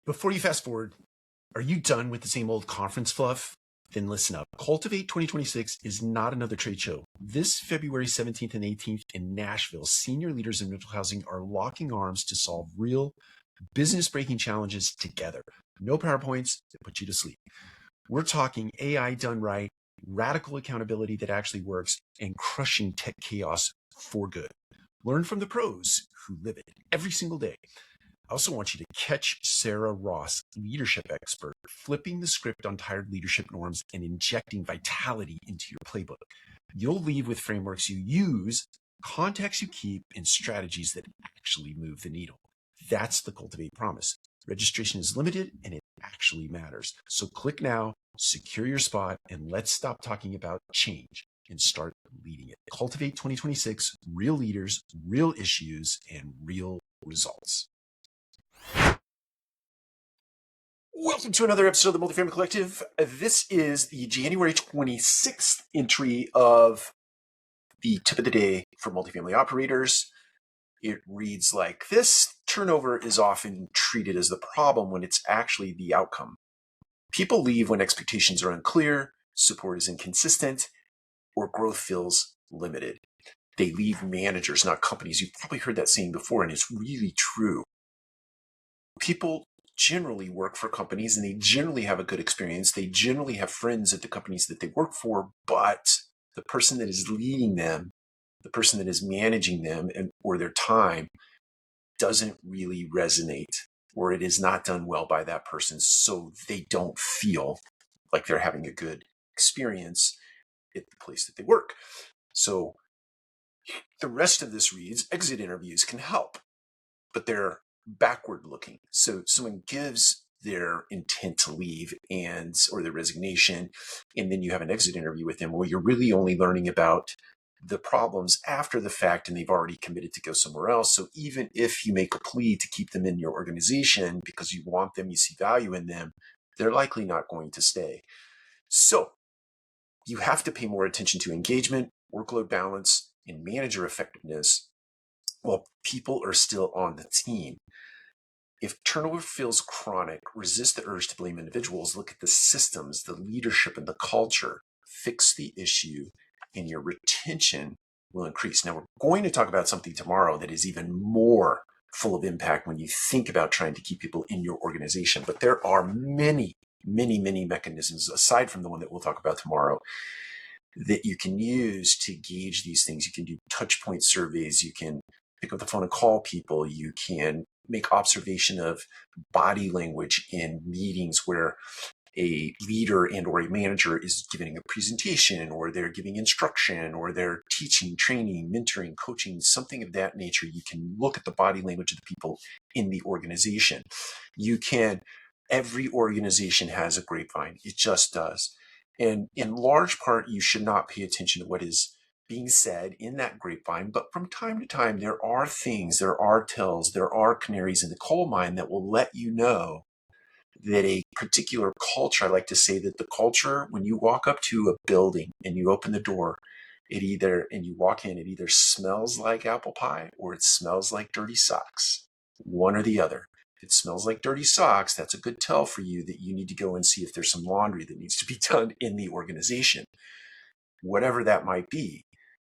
Before you fast forward, are you done with the same old conference fluff? Then listen up. Cultivate 2026 is not another trade show. This February 17th and 18th in Nashville, senior leaders in rental housing are locking arms to solve real business-breaking challenges together. No PowerPoints that put you to sleep. We're talking AI done right, radical accountability that actually works, and crushing tech chaos for good. Learn from the pros who live it every single day. I also want you to catch Sarah Ross, leadership expert, flipping the script on tired leadership norms and injecting vitality into your playbook. You'll leave with frameworks you use, contacts you keep, and strategies that actually move the needle. That's the Cultivate promise. Registration is limited and it actually matters. So click now, secure your spot, and let's stop talking about change and start leading it. Cultivate 2026, real leaders, real issues, and real results. Welcome to another episode of the Multifamily Collective. This is the January 26th entry of the tip of the day for multifamily operators. It reads like this: turnover is often treated as the problem when it's actually the outcome. People leave when expectations are unclear, support is inconsistent, or growth feels limited. They leave managers, not companies. You've probably heard that saying before, and it's really true. People generally work for companies and they generally have a good experience. They generally have friends at the companies that they work for, but the person that is leading them, the person that is managing them or their time doesn't really resonate, or it is not done well by that person. So they don't feel like they're having a good experience at the place that they work. So the rest of this reads, exit interviews can help, but they're backward looking. So someone gives their intent to leave or their resignation, and then you have an exit interview with them where you're really only learning about the problems after the fact, and they've already committed to go somewhere else. So even if you make a plea to keep them in your organization because you want them, you see value in them, they're likely not going to stay. So you have to pay more attention to engagement, workload balance, and manager effectiveness while people are still on the team. If turnover feels chronic, resist the urge to blame individuals. Look at the systems, the leadership, and the culture. Fix the issue, and your retention will increase. Now, we're going to talk about something tomorrow that is even more full of impact when you think about trying to keep people in your organization. But there are many mechanisms, aside from the one that we'll talk about tomorrow, that you can use to gauge these things. You can do touchpoint surveys. You can pick up the phone and call people. You can make observation of body language in meetings where a leader and or a manager is giving a presentation, or they're giving instruction, or they're teaching, training, mentoring, coaching, something of that nature. You can look at the body language of the people in the organization. Every organization has a grapevine. It just does. And in large part, you should not pay attention to what is being said in that grapevine, but from time to time, there are things, there are tells, there are canaries in the coal mine that will let you know that a particular culture, I like to say that the culture, when you walk up to a building and you open the door, and you walk in, it either smells like apple pie or it smells like dirty socks, one or the other. If it smells like dirty socks, that's a good tell for you that you need to go and see if there's some laundry that needs to be done in the organization. Whatever that might be,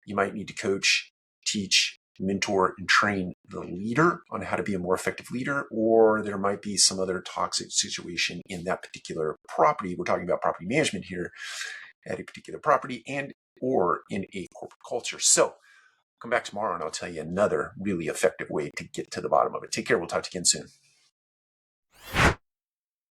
you might need to coach, teach, mentor, and train the leader on how to be a more effective leader, or there might be some other toxic situation in that particular property. We're talking about property management here at a particular property or in a corporate culture. So come back tomorrow and I'll tell you another really effective way to get to the bottom of it. Take care. We'll talk to you again soon.